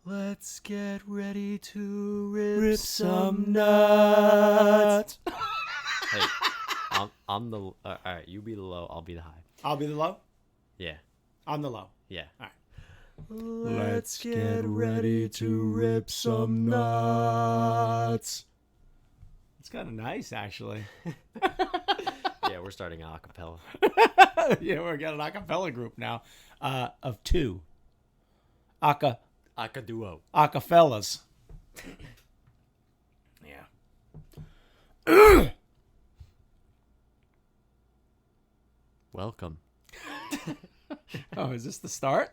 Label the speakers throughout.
Speaker 1: Let's get ready to rip some nuts. Hey, I'm the... all right, you be the low, I'll be the high.
Speaker 2: I'll be the low?
Speaker 1: Yeah.
Speaker 2: I'm the low.
Speaker 1: Yeah.
Speaker 2: All right.
Speaker 1: Let's get ready to rip some nuts.
Speaker 2: It's kind of nice, actually.
Speaker 1: Yeah, we're starting an acapella.
Speaker 2: Yeah, we're got an acapella group now of two.
Speaker 1: Acaduo.
Speaker 2: Acafellas. Yeah.
Speaker 1: Welcome.
Speaker 2: Oh, is this the start?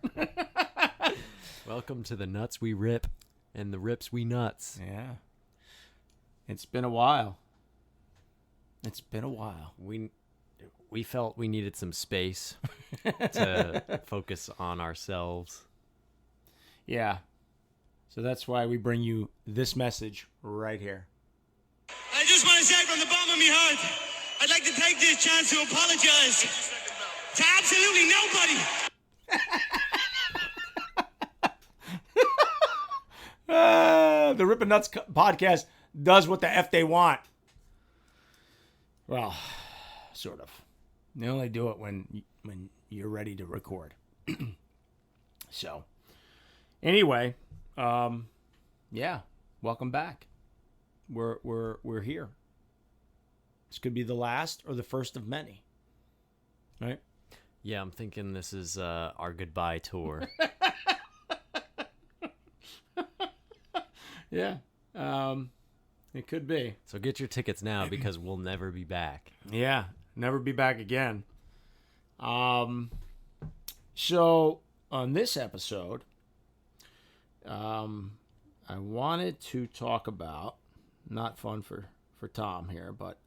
Speaker 1: Welcome to the nuts we rip and the rips we nuts.
Speaker 2: Yeah. It's been a while. It's been a while.
Speaker 1: We felt we needed some space to focus on ourselves.
Speaker 2: Yeah. So that's why we bring you this message right here.
Speaker 3: I just want to say from the bottom of my heart, I'd like to take this chance to apologize to absolutely nobody.
Speaker 2: The Rippin Nuts Podcast does what the F they want. Well, sort of. They only do it when you're ready to record. So, anyway, yeah, welcome back. We're here. This could be the last or the first of many, right?
Speaker 1: Yeah, I'm thinking this is our goodbye tour.
Speaker 2: Yeah, it could be.
Speaker 1: So get your tickets now because we'll never be back.
Speaker 2: Yeah, never be back again. So on this episode, I wanted to talk about, not fun for Tom here, but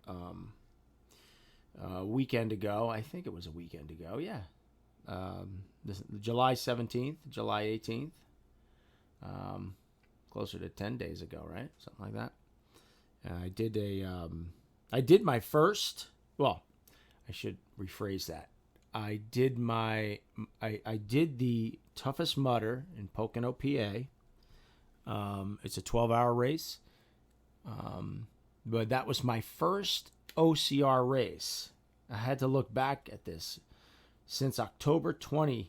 Speaker 2: a weekend ago, I think it was a weekend ago, yeah. July 17th, July 18th, closer to 10 days ago, right? Something like that. I did my first, well, I should rephrase that. I did the toughest mudder in Pocono, PA. It's a 12-hour race. But that was my first OCR race. I had to look back at this since October 20th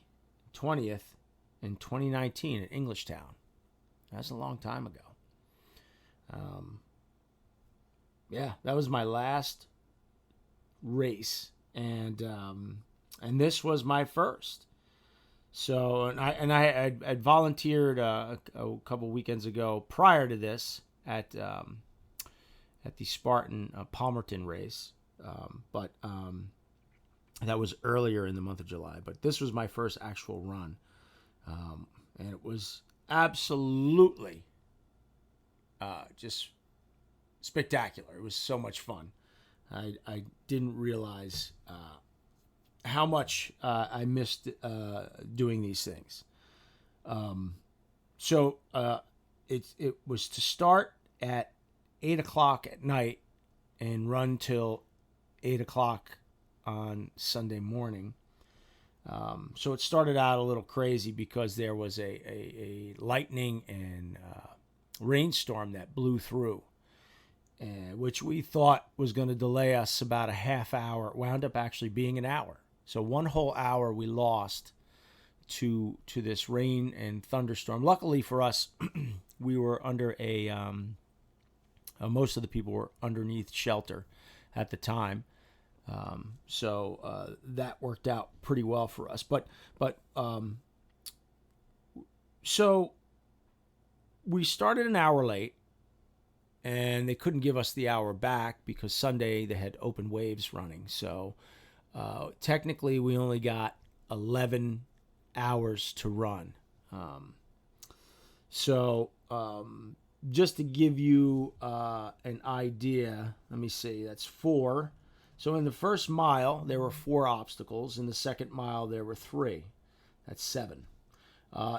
Speaker 2: in 2019 at Englishtown. That's a long time ago. Yeah, that was my last race, and this was my first. So, and I had volunteered a couple weekends ago prior to this at the Spartan Palmerton race, but that was earlier in the month of July. But this was my first actual run, and it was absolutely just spectacular. It was so much fun. I didn't realize how much I missed doing these things. So it was to start at 8 o'clock at night and run till 8 o'clock on Sunday morning. So it started out a little crazy because there was a lightning and rainstorm that blew through, which we thought was going to delay us about a half hour. It wound up actually being an hour. So one whole hour we lost to this rain and thunderstorm. Luckily for us, we were under most of the people were underneath shelter at the time. So that worked out pretty well for us. So we started an hour late, and they couldn't give us the hour back because Sunday they had open waves running. So technically we only got 11 hours to run. Just to give you an idea, let me see, that's 4. So in the first mile, there were 4 obstacles. In the second mile, there were 3. That's 7.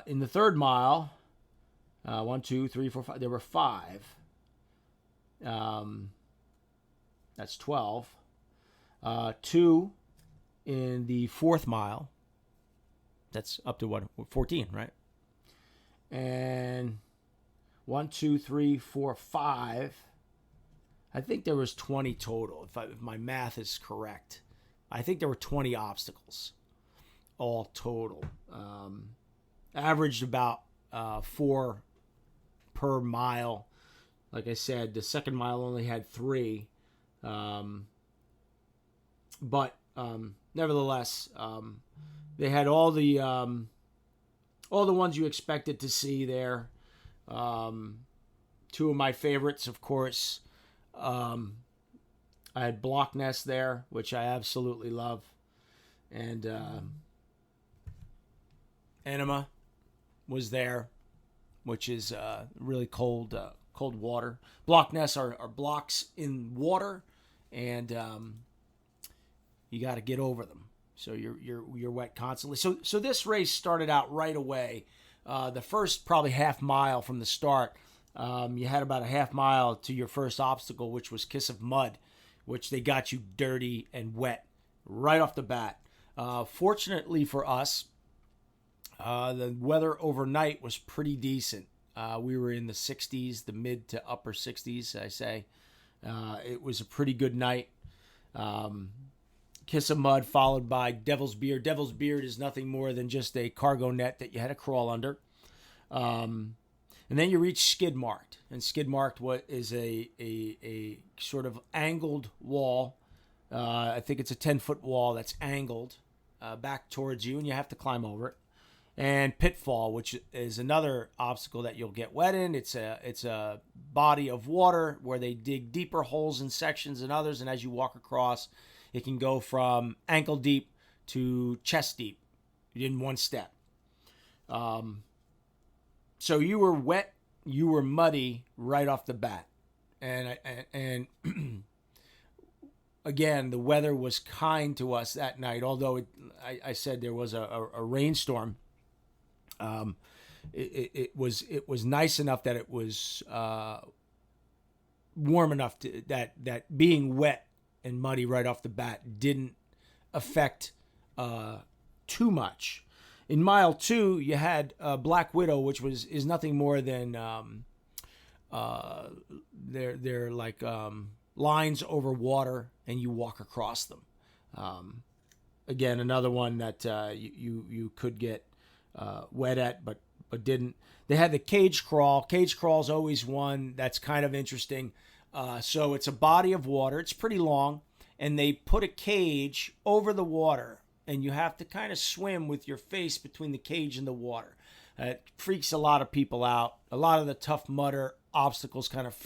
Speaker 2: In the third mile, 1, 2, 3, 4, 5, there were 5. That's 12. 2 in the fourth mile. That's up to 14, right? And 1, 2, 3, 4, 5. I think there was 20 total, if my math is correct. I think there were 20 obstacles all total. Averaged about 4 per mile. Like I said, the second mile only had 3. But nevertheless, they had all the ones you expected to see there. 2 of my favorites, of course. I had Block Ness there, which I absolutely love, and Enema was there, which is really cold water. Block Ness are blocks in water, and you got to get over them. So you're wet constantly. So this race started out right away. The first probably half mile from the start, you had about a half mile to your first obstacle, which was Kiss of Mud, which they got you dirty and wet right off the bat. Fortunately for us, the weather overnight was pretty decent. We were in the 60s, the mid to upper 60s, I say. It was a pretty good night. Kiss of Mud followed by Devil's Beard. Devil's Beard is nothing more than just a cargo net that you had to crawl under. And then you reach Skid Marked. And Skid Marked is a sort of angled wall. I think it's a 10-foot wall that's angled back towards you, and you have to climb over it. And Pitfall, which is another obstacle that you'll get wet in. It's a body of water where they dig deeper holes in sections than others, and as you walk across, it can go from ankle deep to chest deep in one step. So you were wet, you were muddy right off the bat. And again, the weather was kind to us that night, although I said there was a rainstorm. It was nice enough that it was warm enough that being wet and muddy right off the bat didn't affect too much. In mile 2, you had Black Widow, which is nothing more than they're like lines over water, and you walk across them. Again, another one that you could get wet at, but didn't. They had the cage crawl. Cage crawl is always one that's kind of interesting. So it's a body of water. It's pretty long, and they put a cage over the water, and you have to kind of swim with your face between the cage and the water. It freaks a lot of people out. A lot of the Tough Mudder obstacles kind of,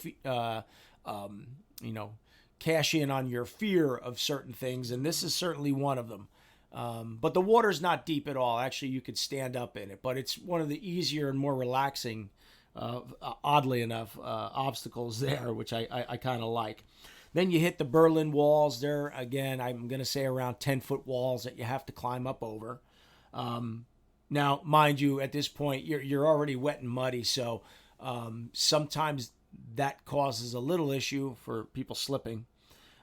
Speaker 2: cash in on your fear of certain things, and this is certainly one of them. But the water's not deep at all. Actually, you could stand up in it, but it's one of the easier and more relaxing, oddly enough, obstacles there, which I kind of like. Then you hit the Berlin walls. There, again, I'm going to say around 10-foot walls that you have to climb up over. Now, mind you, at this point, you're already wet and muddy, so sometimes that causes a little issue for people slipping.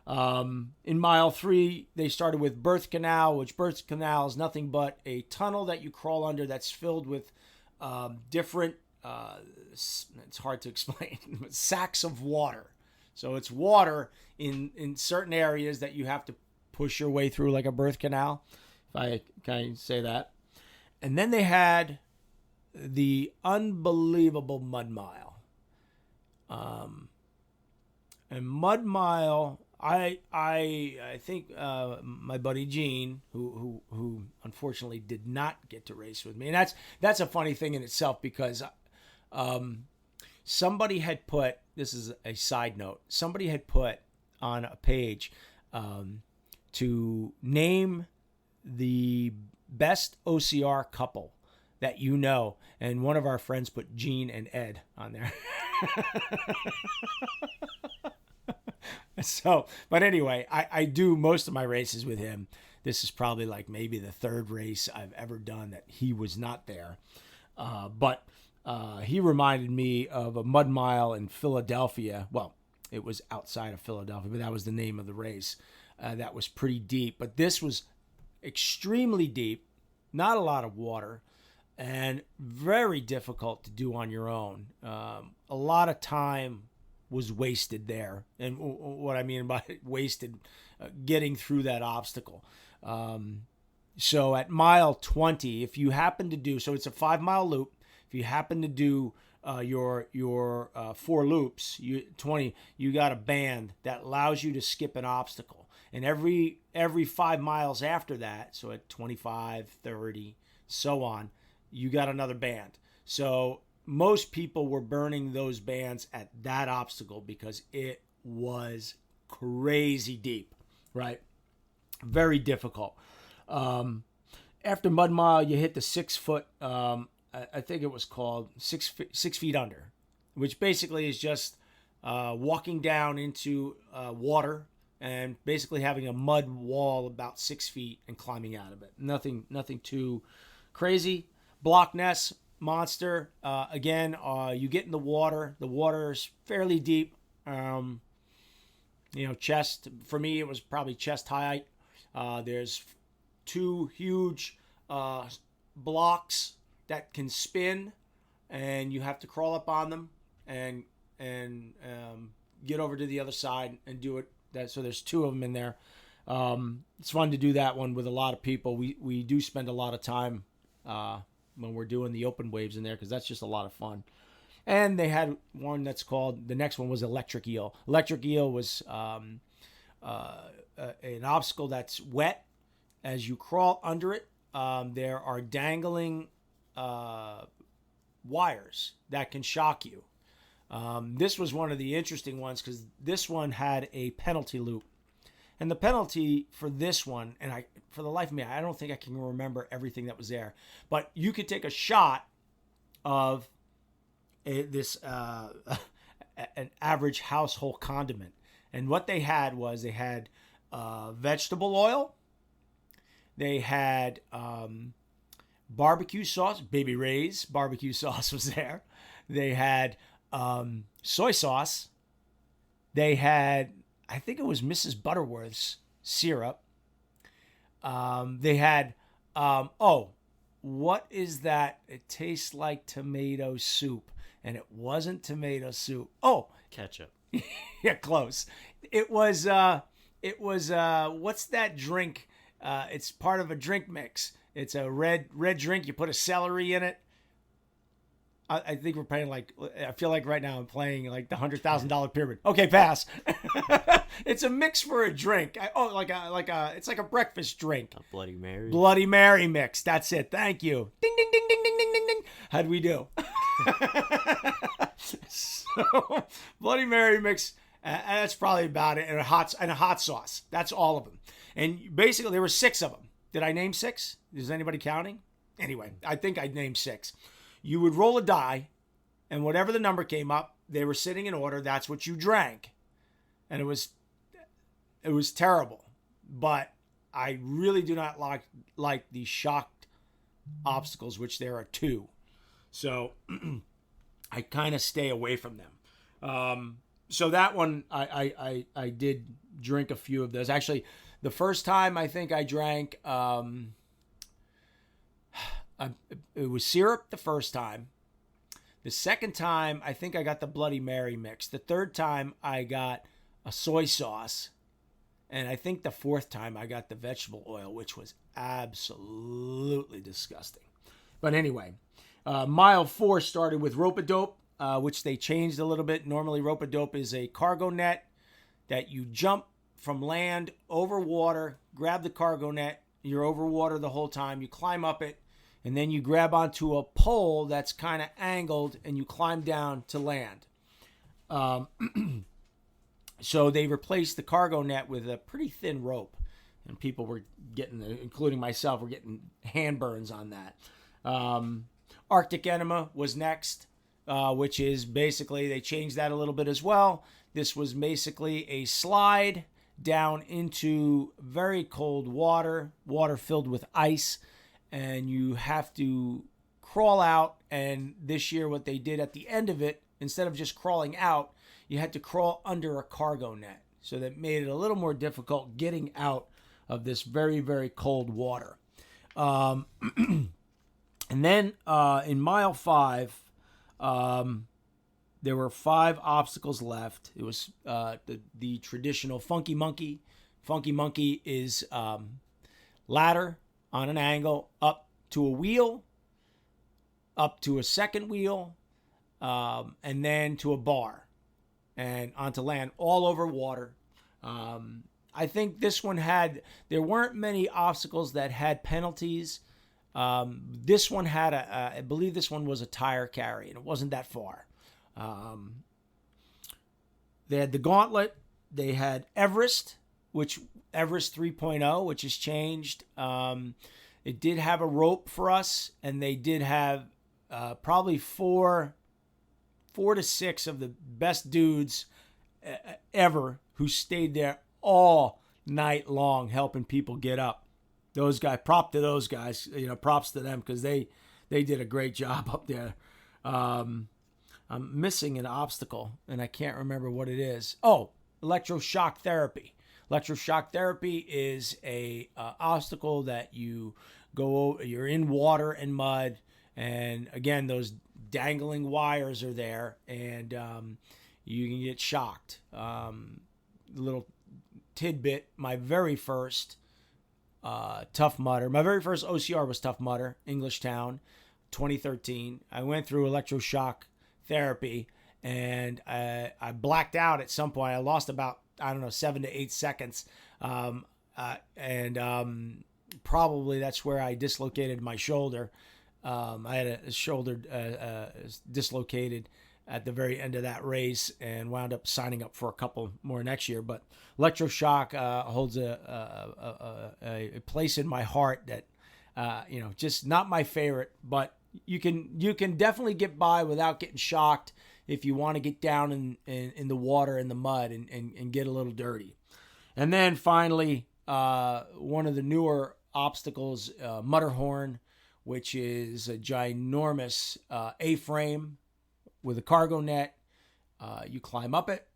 Speaker 2: In mile 3, they started with Birth Canal, which Birth Canal is nothing but a tunnel that you crawl under that's filled with different, it's hard to explain, sacks of water. So it's water in certain areas that you have to push your way through like a birth canal, if I can say that. And then they had the unbelievable Mud Mile. And Mud Mile, I think my buddy Gene, who unfortunately did not get to race with me, and that's a funny thing in itself because somebody had put, this is a side note, somebody had put on a page to name the best OCR couple that you know, and one of our friends put Gene and Ed on there. So, but anyway, I do most of my races with him. This is probably like maybe the 3rd race I've ever done that he was not there. But he reminded me of a Mud Mile in Philadelphia. Well, it was outside of Philadelphia, but that was the name of the race. That was pretty deep. But this was extremely deep, not a lot of water, and very difficult to do on your own. A lot of time was wasted there. And what I mean by wasted, getting through that obstacle. So at mile 20, if you happen to do, so it's a 5-mile loop. If you happen to do your 4 loops, 20, you got a band that allows you to skip an obstacle. And every 5 miles after that, so at 25, 30, so on, you got another band. So most people were burning those bands at that obstacle because it was crazy deep, right? Very difficult. After Mud Mile, you hit the 6 foot, I think it was called 6 feet under, which basically is just walking down into water and basically having a mud wall about 6 feet and climbing out of it. Nothing too crazy. Block Ness, monster. Again, you get in the water. The water is fairly deep. Chest, for me, it was probably chest height. There's 2 huge blocks that can spin, and you have to crawl up on them and get over to the other side and do it. So there's 2 of them in there. It's fun to do that one with a lot of people. We do spend a lot of time when we're doing the open waves in there, because that's just a lot of fun. And they had one that's called, the next one was Electric Eel. Electric Eel was an obstacle that's wet. As you crawl under it, there are dangling wires that can shock you. This was one of the interesting ones because this one had a penalty loop. And the penalty for this one, and for the life of me, I don't think I can remember everything that was there. But you could take a shot of an average household condiment. And what they had was vegetable oil. They had barbecue sauce. Baby Ray's barbecue sauce was there. They had soy sauce. They had, I think it was Mrs. Butterworth's syrup. They had, what is that? It tastes like tomato soup. And it wasn't tomato soup. Oh,
Speaker 1: Ketchup.
Speaker 2: yeah, close. It was what's that drink? It's part of a drink mix. It's a red drink. You put a celery in it. I think we're playing I feel like right now I'm playing like the $100,000 pyramid. Okay, pass. It's a mix for a drink. It's like a breakfast drink.
Speaker 1: A Bloody Mary.
Speaker 2: Bloody Mary mix. That's it. Thank you. Ding, ding, ding, ding, ding, ding, ding, ding. How'd we do? So, Bloody Mary mix. That's probably about it. And a hot sauce. That's all of them. And basically, there were 6 of them. Did I name 6? Is anybody counting? Anyway, I think I named 6. You would roll a die, and whatever the number came up, they were sitting in order. That's what you drank. And it was terrible. But I really do not like the shocked obstacles, which there are 2. So I kind of stay away from them. So that one, I did drink a few of those. Actually, the first time I think I drank, it was syrup the first time. The second time, I think I got the Bloody Mary mix. The third time, I got a soy sauce. And I think the fourth time, I got the vegetable oil, which was absolutely disgusting. But anyway, mile 4 started with rope-a-dope, which they changed a little bit. Normally, rope-a-dope is a cargo net that you jump from land over water, grab the cargo net. You're over water the whole time. You climb up it. And then you grab onto a pole that's kind of angled and you climb down to land. So they replaced the cargo net with a pretty thin rope. And people were getting, including myself, were getting hand burns on that. Arctic Enema was next, which is basically, they changed that a little bit as well. This was basically a slide down into very cold water filled with ice. And you have to crawl out. And this year, what they did at the end of it, instead of just crawling out, you had to crawl under a cargo net. So that made it a little more difficult getting out of this very, very cold water. And And then in mile 5, there were 5 obstacles left. It was the traditional Funky Monkey. Funky Monkey is ladder on an angle up to a wheel, up to a second wheel, and then to a bar and onto land, all over water. I think this one there weren't many obstacles that had penalties. This one had I believe this one was a tire carry, and it wasn't that far. They had the gauntlet. They had Everest, Everest 3.0, which has changed. It did have a rope for us, and they did have probably four to six of the best dudes ever who stayed there all night long helping people get up. Those guys, props to them because they did a great job up there. I'm missing an obstacle, and I can't remember what it is. Oh, electroshock therapy. Electroshock therapy is a obstacle that you go over. You're in water and mud, and again, those dangling wires are there, and you can get shocked. Little tidbit: my very first Tough Mudder, my very first OCR was Tough Mudder, Englishtown, 2013. I went through electroshock therapy, and I blacked out at some point. I lost about 7 to 8 seconds, and probably that's where I dislocated my shoulder. I had a shoulder dislocated at the very end of that race, and wound up signing up for a couple more next year. But electroshock holds a place in my heart that just not my favorite, but you can definitely get by without getting shocked if you want to get down in the water and the mud and get a little dirty. And then finally, one of the newer obstacles, Mudderhorn, which is a ginormous A-frame with a cargo net. You climb up it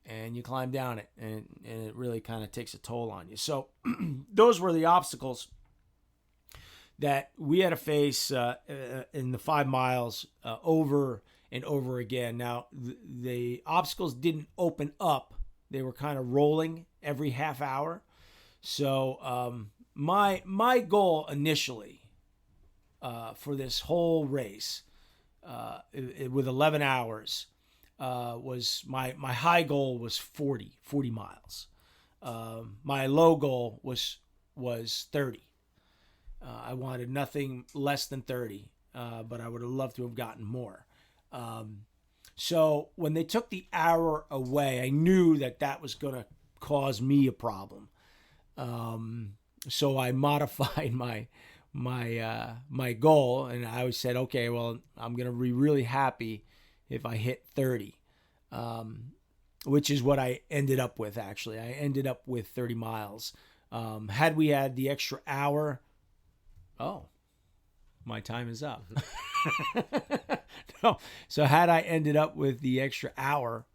Speaker 2: and you climb down it, and it really kind of takes a toll on you. So those were the obstacles that we had to face in the 5 miles over and over again. Now, the obstacles didn't open up. They were kind of rolling every half hour. So my goal initially for this whole race with 11 hours was my high goal was 40 miles. My low goal was 30. I wanted nothing less than 30, but I would have loved to have gotten more. So when they took the hour away, I knew that was going to cause me a problem. So I modified my goal, and I always said, okay, well, I'm going to be really happy if I hit 30, which is what I ended up with, actually. I ended up with 30 miles. Had we had the extra hour, my time is up. No. So had I ended up with the extra hour,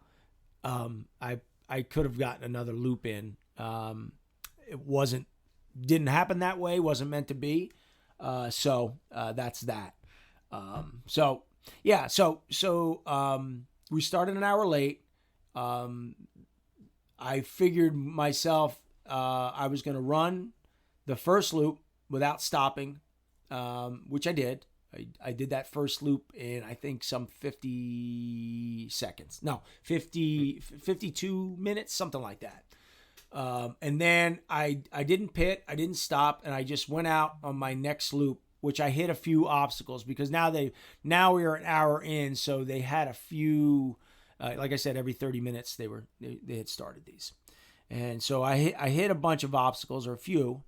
Speaker 2: I could have gotten another loop in. It didn't happen that way. Wasn't meant to be. So that's that. So we started an hour late. I figured myself, I was going to run the first loop without stopping, which I did. I did that first loop in, I think, some 50 seconds. No, 52 minutes, something like that. And then I didn't pit, I didn't stop, and I just went out on my next loop, which I hit a few obstacles because now we are an hour in, so they had a few, like I said, every 30 minutes they had started these. And so I hit a bunch of obstacles, or a few.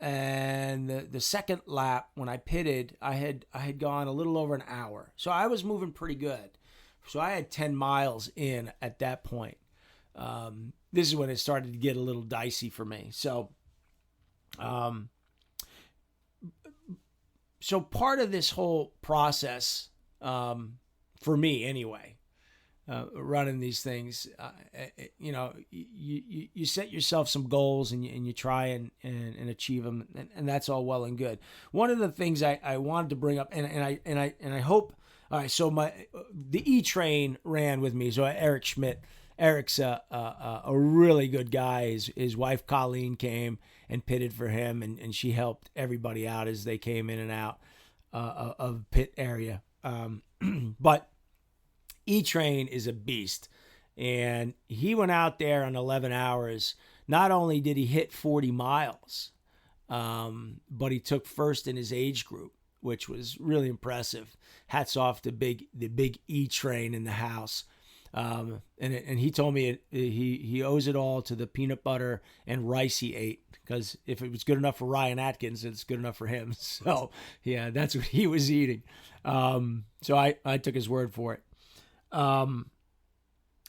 Speaker 2: And the second lap, when I pitted, I had gone a little over an hour. So I was moving pretty good. So I had 10 miles in at that point. This is when it started to get a little dicey for me. So part of this whole process, for me anyway, running these things. You set yourself some goals and you try and achieve them, and that's all well and good. One of the things I wanted to bring up, and I hope. All right, so the E Train ran with me. So Eric Schmidt. Eric's a really good guy. His wife Colleen came and pitted for him, and she helped everybody out as they came in and out of pit area. But E-Train is a beast, and he went out there on 11 hours. Not only did he hit 40 miles, but he took first in his age group, which was really impressive. Hats off to the big E-Train in the house. And he told me he owes it all to the peanut butter and rice he ate, because if it was good enough for Ryan Atkins, it's good enough for him. So yeah, that's what he was eating. So I took his word for it.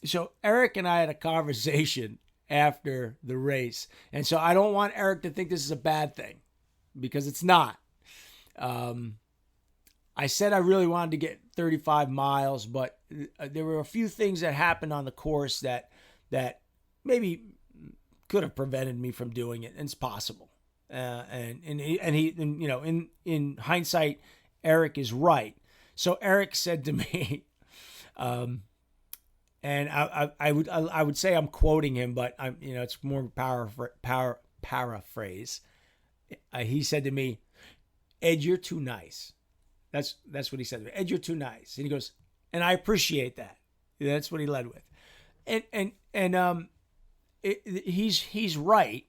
Speaker 2: So Eric and I had a conversation after the race, and so I don't want Eric to think this is a bad thing, because it's not. I said I really wanted to get 35 miles, but there were a few things that happened on the course that maybe could have prevented me from doing it, and it's possible. In hindsight, Eric is right. So Eric said to me, and I would say I'm quoting him, but it's more paraphrase. He said to me, "Ed, you're too nice." That's what he said to me. "Ed, you're too nice." And he goes, and I appreciate that. That's what he led with. He's right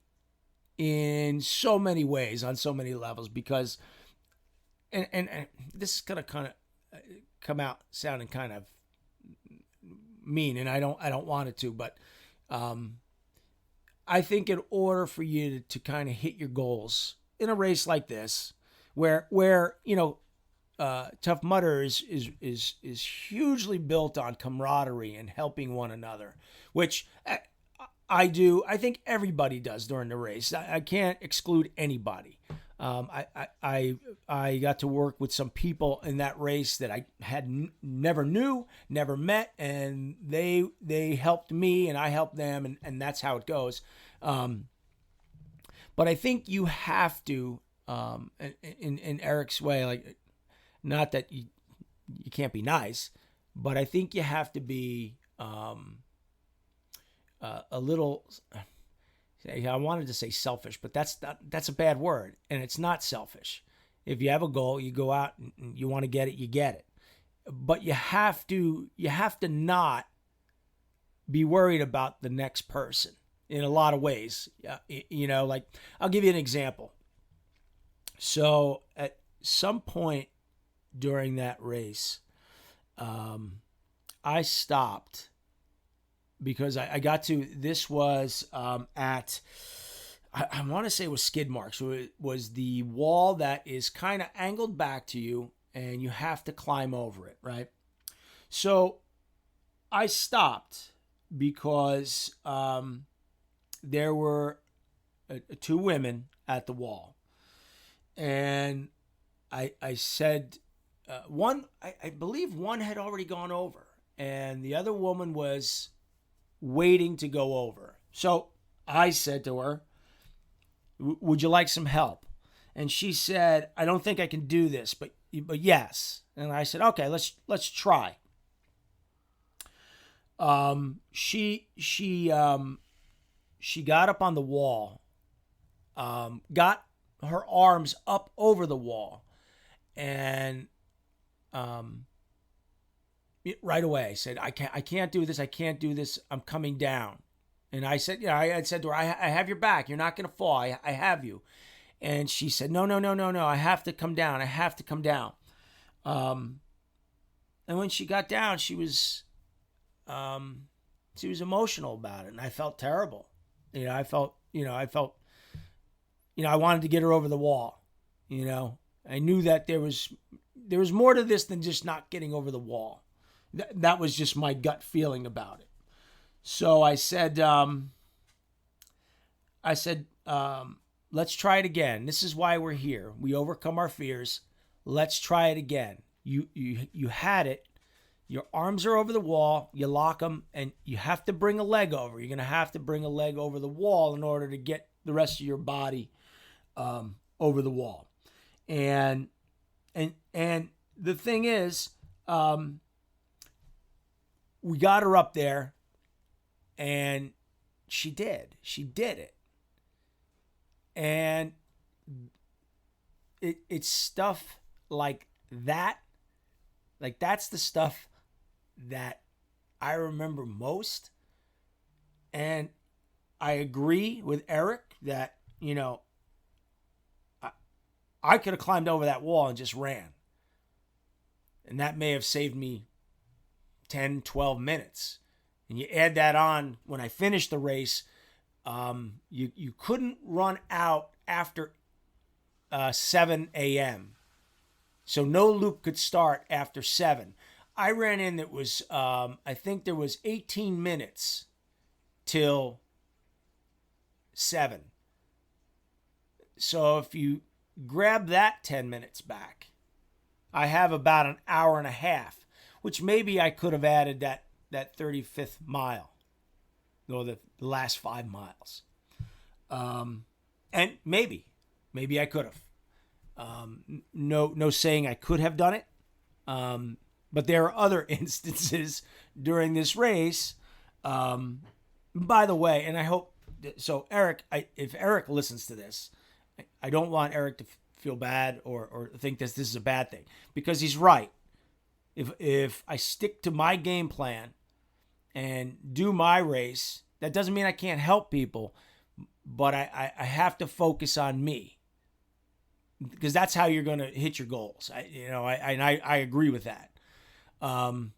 Speaker 2: in so many ways, on so many levels, because and this is gonna kind of come out sounding kind of mean, and I don't want it to, but I think in order for you to kind of hit your goals in a race like this, where Tough Mudder is hugely built on camaraderie and helping one another, which I do. I think everybody does during the race. I can't exclude anybody. I got to work with some people in that race that I had never met, and they helped me and I helped them, and that's how it goes. But I think you have to, in Eric's way, like, not that you can't be nice, but I think you have to be a little. I wanted to say selfish, but that's a bad word, and it's not selfish. If you have a goal, you go out and you want to get it, you get it. But you have to not be worried about the next person in a lot of ways. Like, I'll give you an example. So at some point during that race, I stopped because I got to, this was at, I want to say it was skid marks. So it was the wall that is kind of angled back to you and you have to climb over it, right? So I stopped because there were two women at the wall. And I said, I believe one had already gone over and the other woman was waiting to go over. So I said to her, "Would you like some help?" And she said, "I don't think I can do this, but yes." And I said, "Okay, let's try." She got up on the wall, got her arms up over the wall, and right away I said, I can't do this. I can't do this. I'm coming down. And I said, I said to her, I have your back. You're not going to fall. I have you. And she said, no. I have to come down. I have to come down. And when she got down, she was emotional about it. And I felt terrible. I wanted to get her over the wall. I knew that there was more to this than just not getting over the wall. That was just my gut feeling about it. So I said, let's try it again. This is why we're here. We overcome our fears. Let's try it again. You had it. Your arms are over the wall, you lock them, and you have to bring a leg over. You're going to have to bring a leg over the wall in order to get the rest of your body over the wall. And the thing is, we got her up there, and she did. She did it. And it's stuff like that. Like, that's the stuff that I remember most. And I agree with Eric that, you know, I could have climbed over that wall and just ran. And that may have saved me 10, 12 minutes. And you add that on when I finished the race, you couldn't run out after 7 a.m. So no loop could start after 7. I ran in, it was, I think there was 18 minutes till 7. So if you grab that 10 minutes back, I have about an hour and a half, which maybe I could have added that 35th mile, or the last 5 miles. And maybe I could have. No saying I could have done it. But there are other instances during this race. By the way, and I hope, so Eric, if Eric listens to this, I don't want Eric to feel bad or think this is a bad thing, because he's right. If I stick to my game plan and do my race, that doesn't mean I can't help people, but I have to focus on me, because that's how you're going to hit your goals. I agree with that. And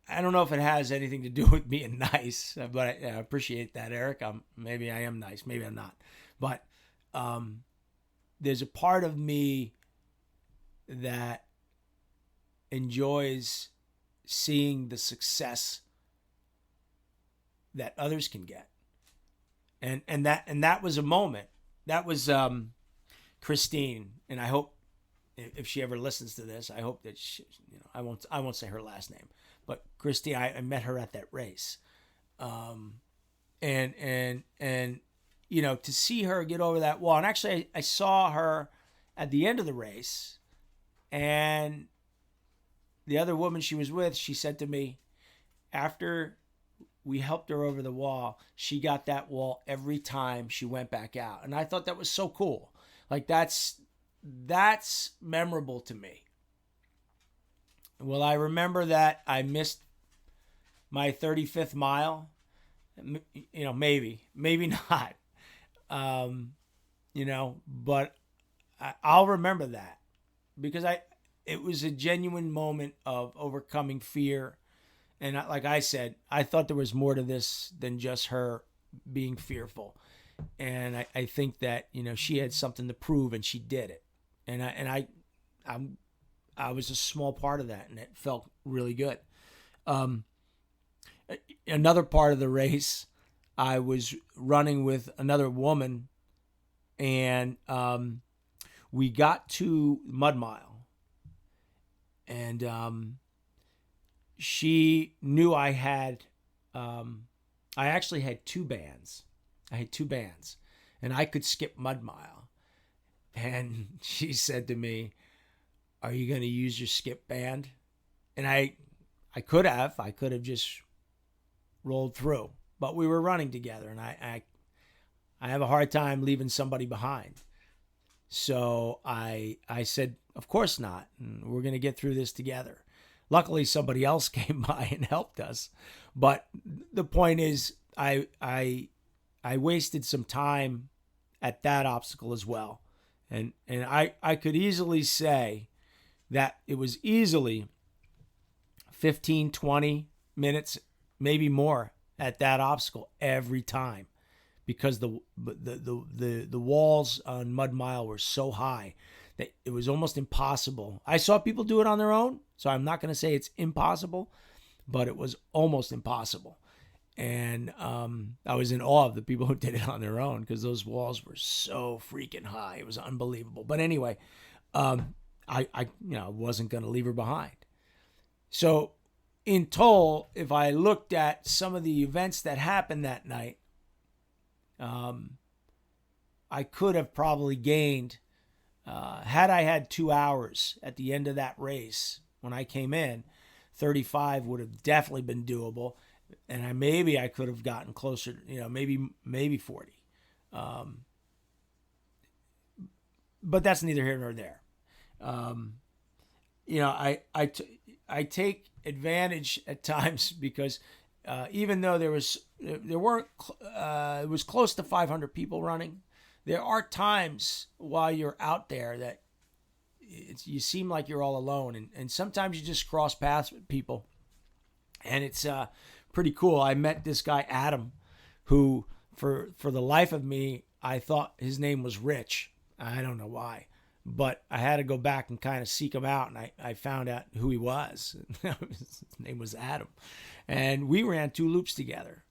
Speaker 2: I don't know if it has anything to do with being nice, but I appreciate that, Eric. Maybe I am nice, maybe I'm not. But there's a part of me that enjoys seeing the success that others can get. And that was a moment. That was Christine, and I hope if she ever listens to this, I hope that she, I won't say her last name, but Christine, I met her at that race, and to see her get over that wall, and actually I saw her at the end of the race, and the other woman she was with, she said to me, after we helped her over the wall, she got that wall every time she went back out, and I thought that was so cool. Like, that's memorable to me. Well, I remember that I missed my 35th mile. Maybe not. But I'll remember that, because it was a genuine moment of overcoming fear. And like I said, I thought there was more to this than just her being fearful. And I think that, she had something to prove, and she did it. And I was a small part of that, and it felt really good. Another part of the race, I was running with another woman, and we got to Mud Mile, and she knew I actually had 2 bands. I had 2 bands, and I could skip Mud Mile. And she said to me, "Are you going to use your skip band?" And I could have just rolled through, but we were running together, and I have a hard time leaving somebody behind. So I said, "Of course not. And we're going to get through this together." Luckily, somebody else came by and helped us. But the point is, I wasted some time at that obstacle as well. And I could easily say that it was easily 15, 20 minutes, maybe more, at that obstacle every time, because the walls on Mud Mile were so high that it was almost impossible. I saw people do it on their own, so I'm not going to say it's impossible, but it was almost impossible. And I was in awe of the people who did it on their own, because those walls were so freaking high. It was unbelievable. But anyway, I wasn't going to leave her behind. So in total, if I looked at some of the events that happened that night, I could have probably gained, had I had 2 hours at the end of that race when I came in, 35 would have definitely been doable. And I could have gotten closer, maybe 40. But that's neither here nor there. I take advantage at times because even though it was close to 500 people running, there are times while you're out there that you seem like you're all alone, and sometimes you just cross paths with people, and it's pretty cool. I met this guy Adam, who for the life of me I thought his name was Rich. I don't know why, but I had to go back and kind of seek him out, and I found out who he was. His name was Adam, and we ran 2 loops together,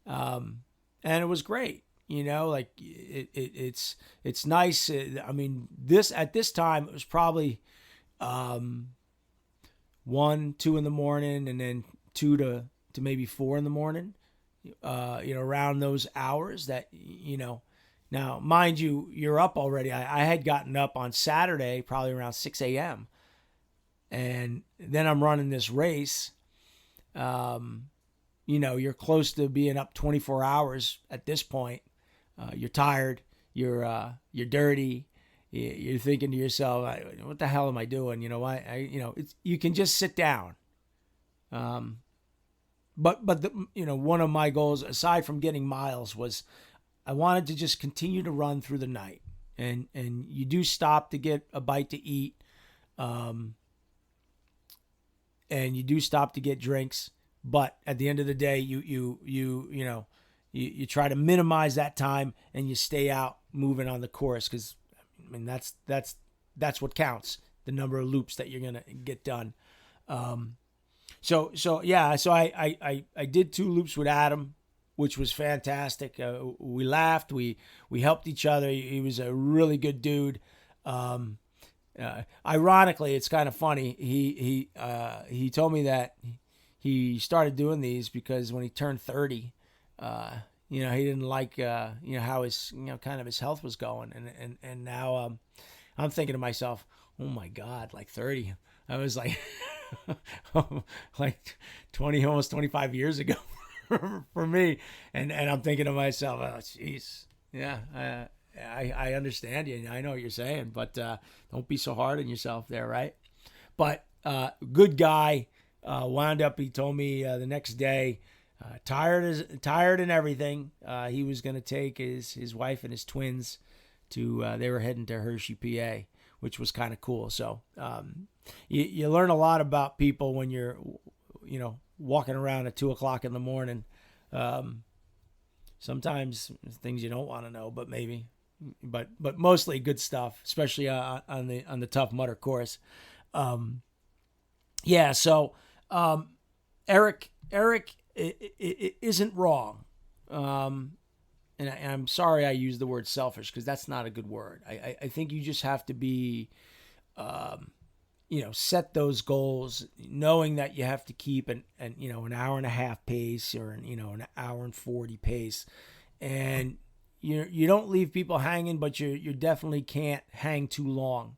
Speaker 2: and it was great. Like it's nice. I mean, at this time it was probably 1, 2 in the morning, and then 2 to maybe 4 in the morning. Around those hours that Now, mind you, you're up already. I had gotten up on Saturday, probably around 6 a.m. And then I'm running this race. You're close to being up 24 hours at this point. You're tired. You're dirty. You're thinking to yourself, "What the hell am I doing?" You can just sit down. But one of my goals, aside from getting miles, was I wanted to just continue to run through the night, and you do stop to get a bite to eat, and you do stop to get drinks. But at the end of the day, you try to minimize that time, and you stay out moving on the course, because that's what counts, the number of loops that you're gonna get done. So I did 2 loops with Adam, which was fantastic. We laughed, we helped each other. He was a really good dude. Ironically, it's kind of funny. He told me that he started doing these because when he turned 30, he didn't like how his kind of his health was going, and now I'm thinking to myself, oh my God, like 30. I was like like 20, almost 25 years ago for me, and I'm thinking to myself, oh jeez, yeah, I understand you. I know what you're saying, but don't be so hard on yourself there, right? But good guy. Wound up, he told me the next day, tired and everything. He was going to take his wife and his twins to, they were heading to Hershey, PA, which was kind of cool. So you learn a lot about people when you're, walking around at 2 o'clock in the morning. Sometimes things you don't want to know, but mostly good stuff, especially on the Tough Mudder course. So Eric it isn't wrong. And I'm sorry I used the word selfish, because that's not a good word. I think you just have to be, set those goals, knowing that you have to keep an hour and a half pace, or an hour and 40 pace, and you don't leave people hanging, but you definitely can't hang too long.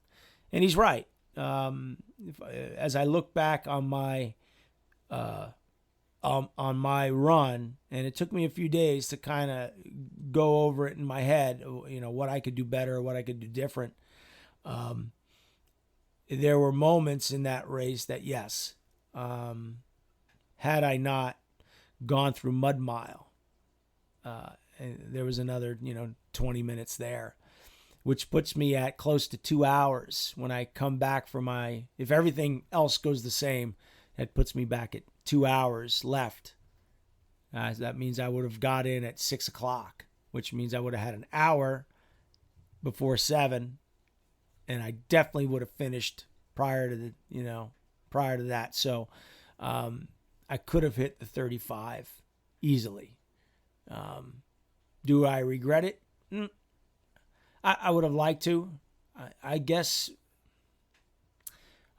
Speaker 2: And he's right. As I look back on my run, and it took me a few days to kind of go over it in my head, what I could do better, what I could do different. There were moments in that race that, yes, had I not gone through Mud Mile, and there was another, 20 minutes there, which puts me at close to 2 hours when I come back for if everything else goes the same, that puts me back at 2 hours left. That means I would have got in at 6 o'clock, which means I would have had an hour before 7, and I definitely would have finished prior to that. So I could have hit the 35 easily. Do I regret it? I would have liked to. I guess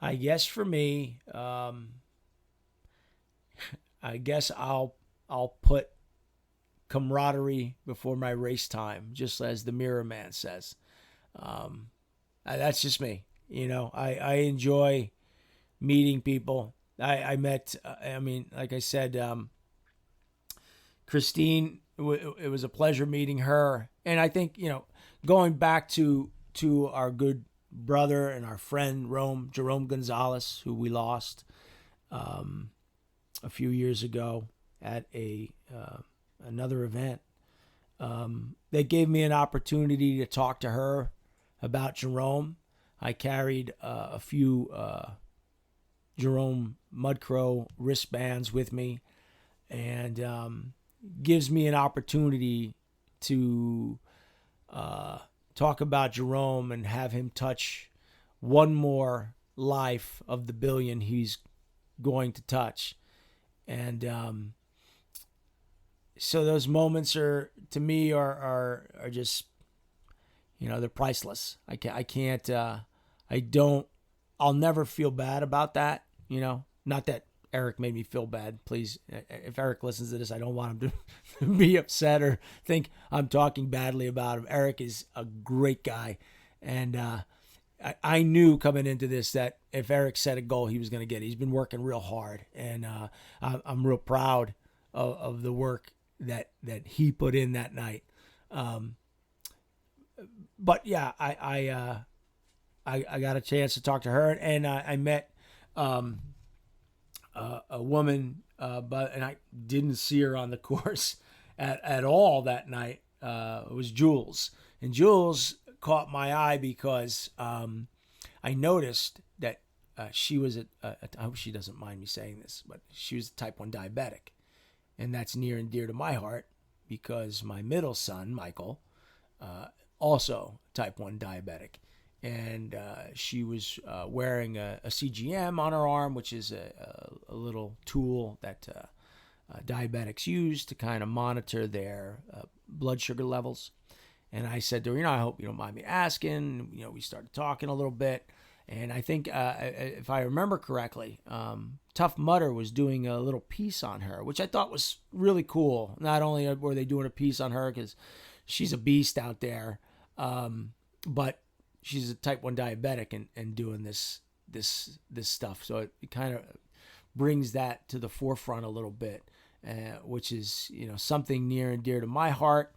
Speaker 2: I guess for me, I guess I'll put camaraderie before my race time, just as the Mirror Man says. That's just me. I enjoy meeting people. I met, like I said, Christine, it was a pleasure meeting her. And I think, going back to our good brother and our friend Jerome Gonzalez, who we lost a few years ago at another event. They gave me an opportunity to talk to her about Jerome. I carried a few Jerome Mudcrow wristbands with me, and gives me an opportunity to talk about Jerome and have him touch one more life of the billion he's going to touch. And so those moments are, to me, are just, they're priceless. I'll never feel bad about that. Not that Eric made me feel bad. Please, if Eric listens to this, I don't want him to be upset or think I'm talking badly about him. Eric is a great guy. And I knew coming into this that if Eric set a goal, he was going to get it. He's been working real hard. And I'm real proud of the work that he put in that night. But yeah, I got a chance to talk to her, and I met a woman, and I didn't see her on the course at all that night. It was Jules, and Jules caught my eye because I noticed that she was I hope she doesn't mind me saying this, but she was a type 1 diabetic, and that's near and dear to my heart because my middle son, Michael, also type 1 diabetic. And she was wearing a CGM on her arm, which is a little tool that diabetics use to kind of monitor their blood sugar levels. And I said to her, I hope you don't mind me asking. We started talking a little bit. And I think, if I remember correctly, Tough Mudder was doing a little piece on her, which I thought was really cool. Not only were they doing a piece on her because she's a beast out there, but she's a type 1 diabetic and doing this stuff. So it kind of brings that to the forefront a little bit, which is, something near and dear to my heart.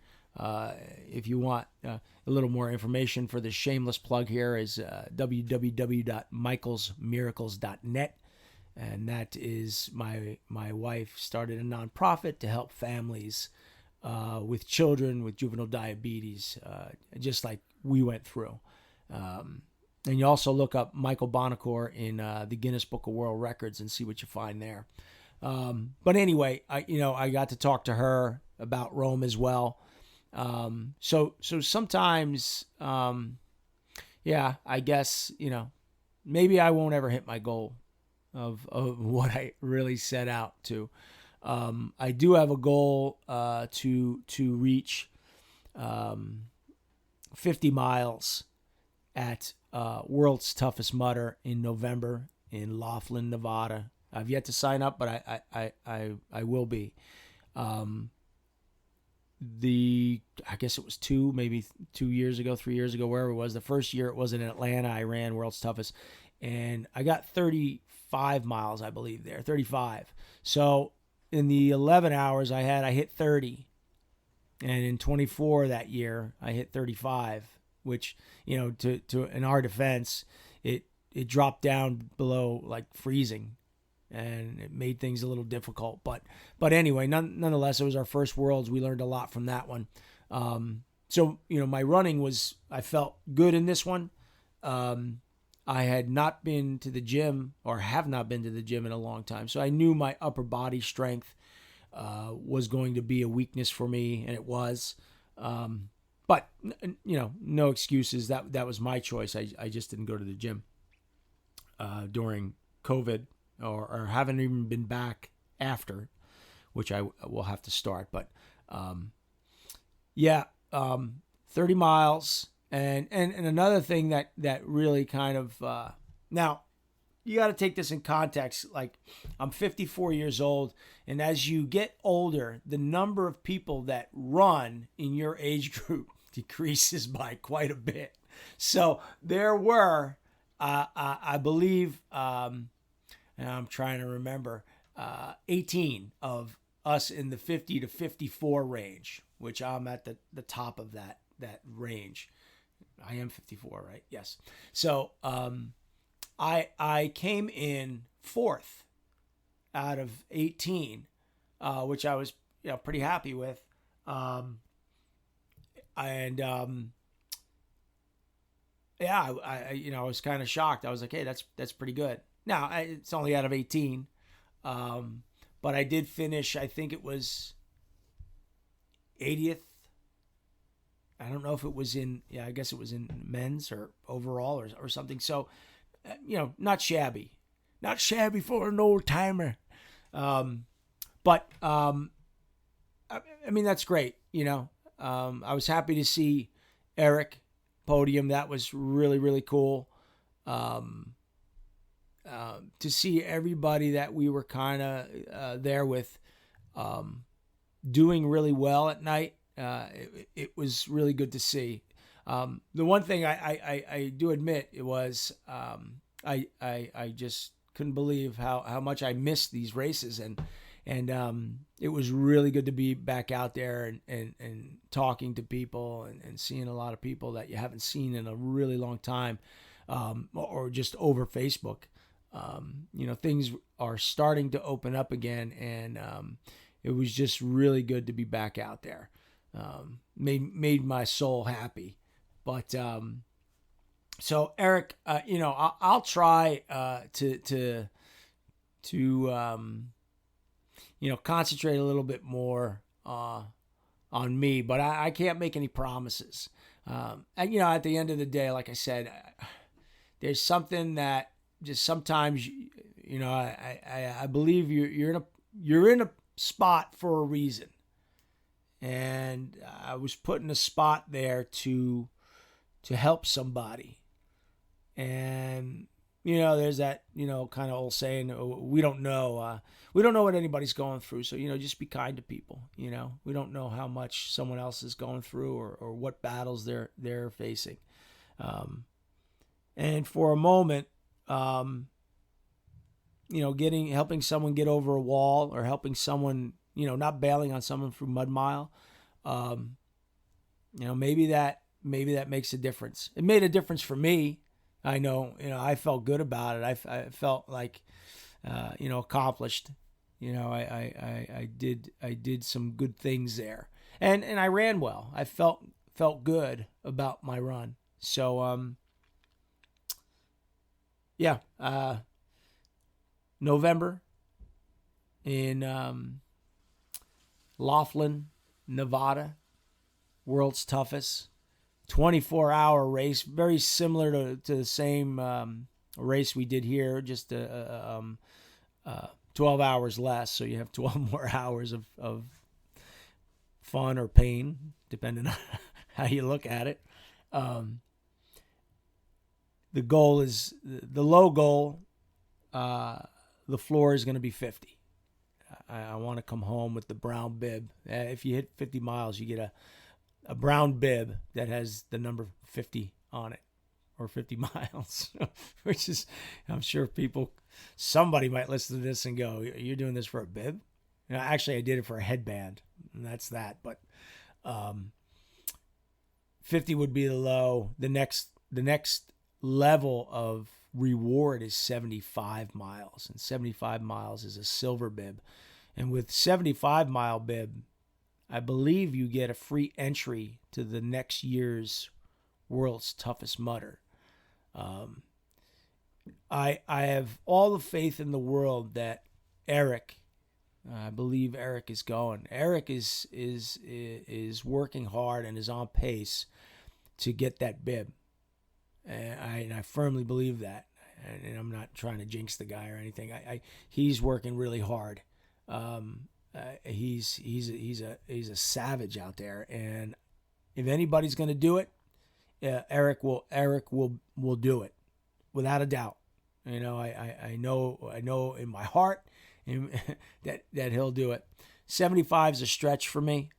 Speaker 2: If you want a little more information, for the shameless plug here is www.michaelsmiracles.net. And that is my wife started a nonprofit to help families with children with juvenile diabetes, just like we went through. And you also look up Michael Buonocore in the Guinness Book of World Records and see what you find there. But anyway, I got to talk to her about Rome as well. So sometimes, I guess, maybe I won't ever hit my goal of what I really set out to. I do have a goal to reach 50 miles at World's Toughest Mudder in November in Laughlin, Nevada. I've yet to sign up, but I will be. I guess it was 3 years ago, wherever it was. The first year it was in Atlanta, I ran World's Toughest, and I got 35 miles, I believe, there, 35. So in the 11 hours I hit 30, and in 24 that year I hit 35, which, to in our defense, it dropped down below like freezing, and it made things a little difficult. But anyway, nonetheless, it was our first Worlds. We learned a lot from that one. So my running I felt good in this one. I had not been to the gym, or have not been to the gym in a long time, so I knew my upper body strength was going to be a weakness for me, and it was. But no excuses. That was my choice. I just didn't go to the gym during COVID, or haven't even been back after, which I will have to start. But 30 miles, and another thing that really kind of now, you got to take this in context. Like, I'm 54 years old, and as you get older, the number of people that run in your age group decreases by quite a bit. So there were, I believe, and I'm trying to remember, 18 of us in the 50 to 54 range, which I'm at the top of that range. I am 54, right? Yes. So I came in fourth out of 18, which I was pretty happy with. Yeah, I was kind of shocked. I was like, hey, that's pretty good. Now, it's only out of 18, but I did finish, I think it was 80th. I don't know if it was I guess it was in men's or overall or something. So, not shabby. Not shabby for an old timer. But, I mean, that's great, I was happy to see Eric podium. That was really, really cool. To see everybody that we were kind of there with doing really well at night. It was really good to see. The one thing I do admit, it was I just couldn't believe how much I missed these races, and it was really good to be back out there and talking to people and seeing a lot of people that you haven't seen in a really long time, or just over Facebook. Things are starting to open up again, and it was just really good to be back out there. Made my soul happy. But so Eric, I'll try to concentrate a little bit more on me, but I can't make any promises. And at the end of the day, like I said, there's something that just sometimes I believe you're in a spot for a reason. And I was put in a spot there to help somebody. And, there's that, kind of old saying, we don't know what anybody's going through. So, just be kind to people. We don't know how much someone else is going through or what battles they're facing. And for a moment, helping someone get over a wall, or helping someone, not bailing on someone through Mud Mile. Maybe that makes a difference. It made a difference for me. I know, I felt good about it. I felt like, accomplished. I did some good things there, and I ran well. I felt good about my run. So, November in Laughlin, Nevada, world's toughest 24-hour race, very similar to the same race we did here, just 12 hours less, so you have 12 more hours of fun or pain, depending on how you look at it. The goal is, the low goal, the floor is going to be 50. I want to come home with the brown bib. If you hit 50 miles, you get a brown bib that has the number 50 on it, or 50 miles, which is, I'm sure somebody might listen to this and go, you're doing this for a bib? Actually, I did it for a headband, and that's that. But 50 would be the low. The next level of reward is 75 miles, and 75 miles is a silver bib. And with 75-mile bib, I believe you get a free entry to the next year's World's Toughest Mudder. I have all the faith in the world that Eric, I believe Eric is going. Eric is working hard and is on pace to get that bib. And I firmly believe that. And I'm not trying to jinx the guy or anything. He's working really hard. He's a savage out there, and if anybody's going to do it, Eric will do it without a doubt. You know, I know in my heart that he'll do it. 75 is a stretch for me,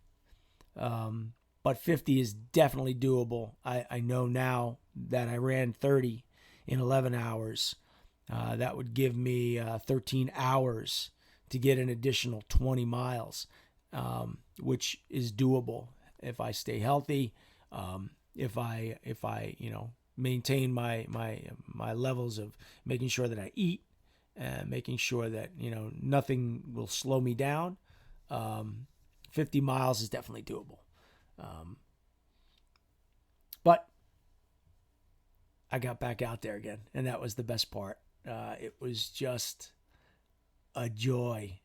Speaker 2: but 50 is definitely doable. I know now that I ran 30 in 11 hours. That would give me 13 hours to get an additional 20 miles, which is doable if I stay healthy. If I maintain my levels of making sure that I eat, making sure that nothing will slow me down. 50 miles is definitely doable. But I got back out there again, and that was the best part. It was just a joy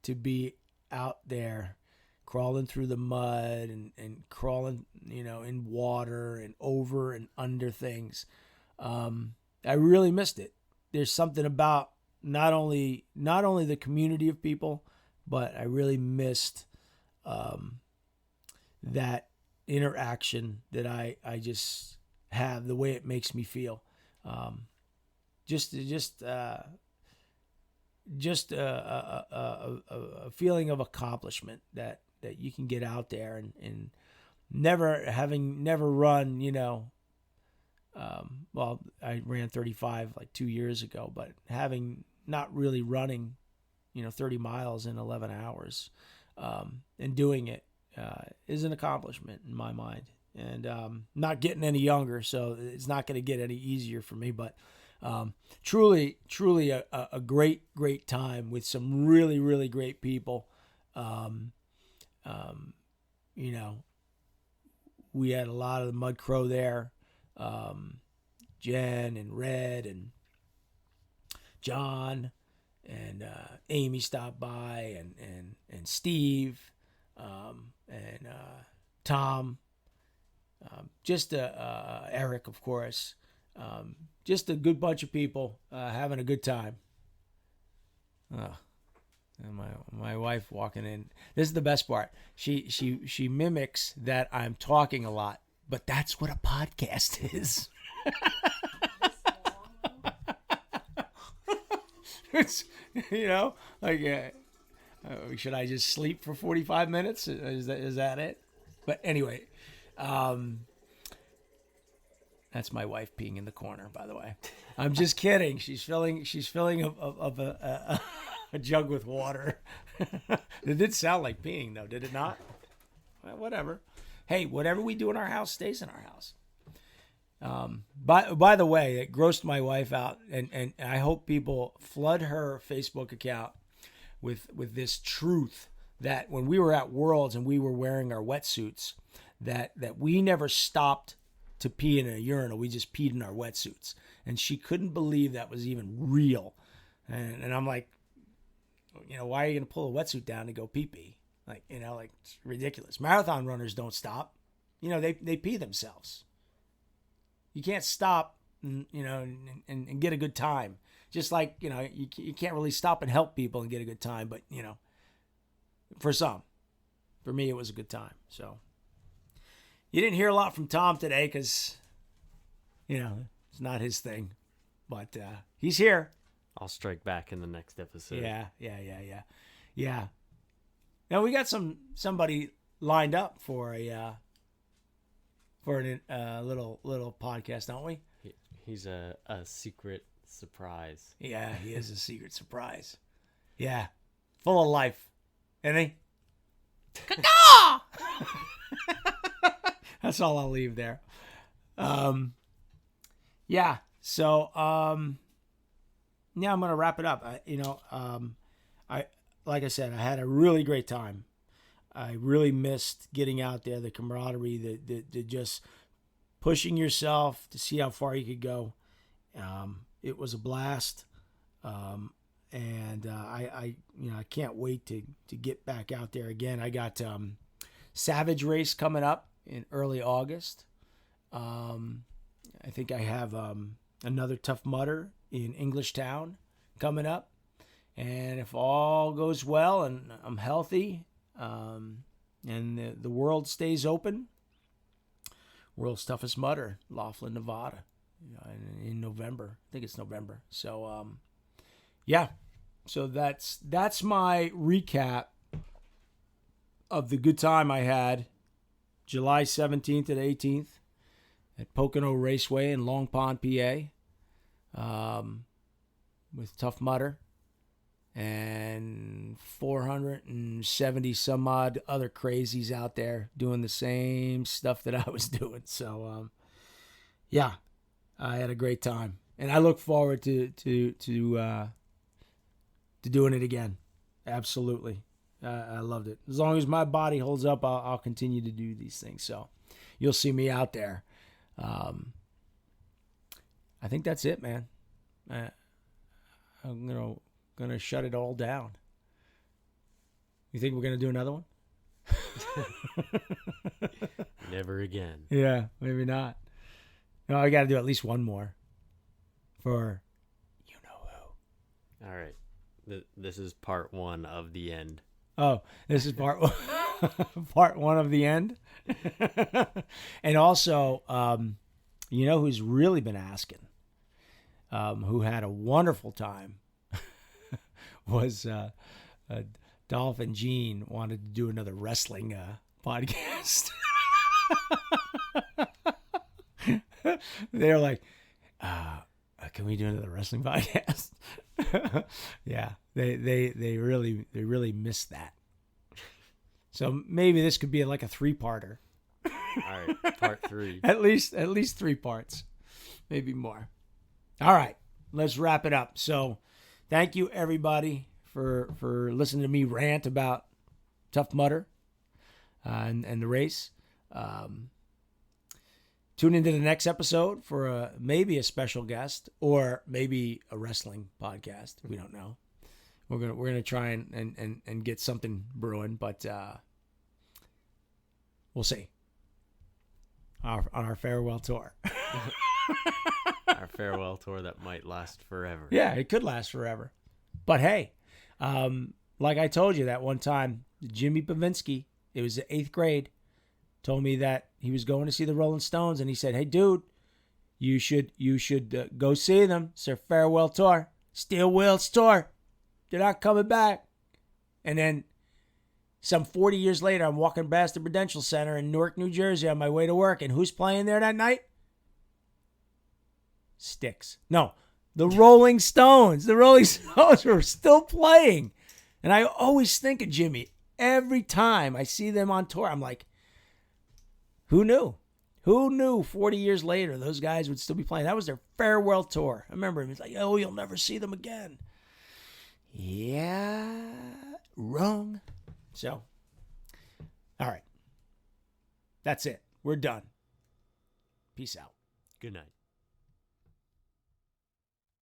Speaker 2: to be out there crawling through the mud and crawling, in water and over and under things. I really missed it. There's something about not only the community of people, but I really missed that interaction that I just have, the way it makes me feel. Just a feeling of accomplishment that you can get out there and never run, well, I ran 35 like 2 years ago, but having not really running, 30 miles in 11 hours, and doing it, is an accomplishment in my mind, and, not getting any younger. So it's not going to get any easier for me, but, truly a great time with some really, really great people. We had a lot of the Mud Crow there. Jen and Red and John and Amy stopped by, and Steve, and Tom, just Eric, of course. Just a good bunch of people having a good time. And my wife walking in. This is the best part. She mimics that I'm talking a lot, but that's what a podcast is. It's, should I just sleep for 45 minutes? Is that it? But anyway, that's my wife peeing in the corner, by the way. I'm just kidding. She's filling a jug with water. It did sound like peeing, though, did it not? Well, whatever. Hey, whatever we do in our house stays in our house. By the way, it grossed my wife out, and I hope people flood her Facebook account with this truth that when we were at Worlds and we were wearing our wetsuits, that we never stopped to pee in a urinal. We just peed in our wetsuits, and she couldn't believe that was even real. And I'm like, why are you gonna pull a wetsuit down to go pee? Like, it's ridiculous. Marathon runners don't stop. They pee themselves. You can't stop, and get a good time. Just like, you can't really stop and help people and get a good time. But, for some. For me, it was a good time. So, you didn't hear a lot from Tom today because, it's not his thing. But he's here.
Speaker 1: I'll strike back in the next episode.
Speaker 2: Yeah. Now, we got somebody lined up for a little podcast, don't we?
Speaker 1: He's a secret surprise.
Speaker 2: Yeah, he is a secret surprise. Yeah, full of life, isn't he? That's all I'll leave there. Yeah. So, yeah, I'm gonna wrap it up. Like I said, I had a really great time. I really missed getting out there, the camaraderie, the just pushing yourself to see how far you could go. It was a blast, and I can't wait to get back out there again. I got Savage Race coming up in early August. I think I have another Tough Mudder in Englishtown coming up, and if all goes well and I'm healthy, and the world stays open, World's Toughest Mudder, Laughlin, Nevada, in November. November. I think it's November. So, yeah. So that's my recap of the good time I had July 17th and 18th at Pocono Raceway in Long Pond, PA, with Tough Mudder and 470 some odd other crazies out there doing the same stuff that I was doing. So, yeah, I had a great time, and I look forward to doing it again. Absolutely. I loved it. As long as my body holds up, I'll continue to do these things. So you'll see me out there. I think that's it, man. I'm gonna shut it all down. You think we're gonna do another one?
Speaker 1: Never again.
Speaker 2: Yeah, maybe not. No, I got to do at least one more for you know who.
Speaker 1: All right. This is part 1 of the end.
Speaker 2: Oh, this is part one, part 1 of the end. And also, you know who's really been asking, who had a wonderful time, was Dolph and Gene wanted to do another wrestling podcast. They're like, can we do another wrestling podcast? Yeah, they really missed that. So maybe this could be like a 3-parter.
Speaker 1: All right, part 3.
Speaker 2: At least 3 parts, maybe more. All right, let's wrap it up. So, thank you everybody for listening to me rant about Tough Mudder and the race. Tune into the next episode for maybe a special guest or maybe a wrestling podcast. We don't know. We're gonna try and get something brewing, but we'll see. On our farewell tour.
Speaker 1: Our farewell tour that might last forever.
Speaker 2: Yeah, it could last forever. But hey, like I told you that one time, Jimmy Pavinsky, it was the 8th grade, told me that he was going to see the Rolling Stones, and he said, "Hey, dude, you should go see them. It's their farewell tour, Steel Wheels tour. They're not coming back." And then, some 40 years later, I'm walking past the Prudential Center in Newark, New Jersey, on my way to work, and who's playing there that night? Styx. No, the Rolling Stones. The Rolling Stones were still playing, and I always think of Jimmy every time I see them on tour. I'm like, who knew? Who knew 40 years later those guys would still be playing? That was their farewell tour. I remember him. He's like, "Oh, you'll never see them again." Yeah, wrong. So, all right. That's it. We're done. Peace out.
Speaker 1: Good night.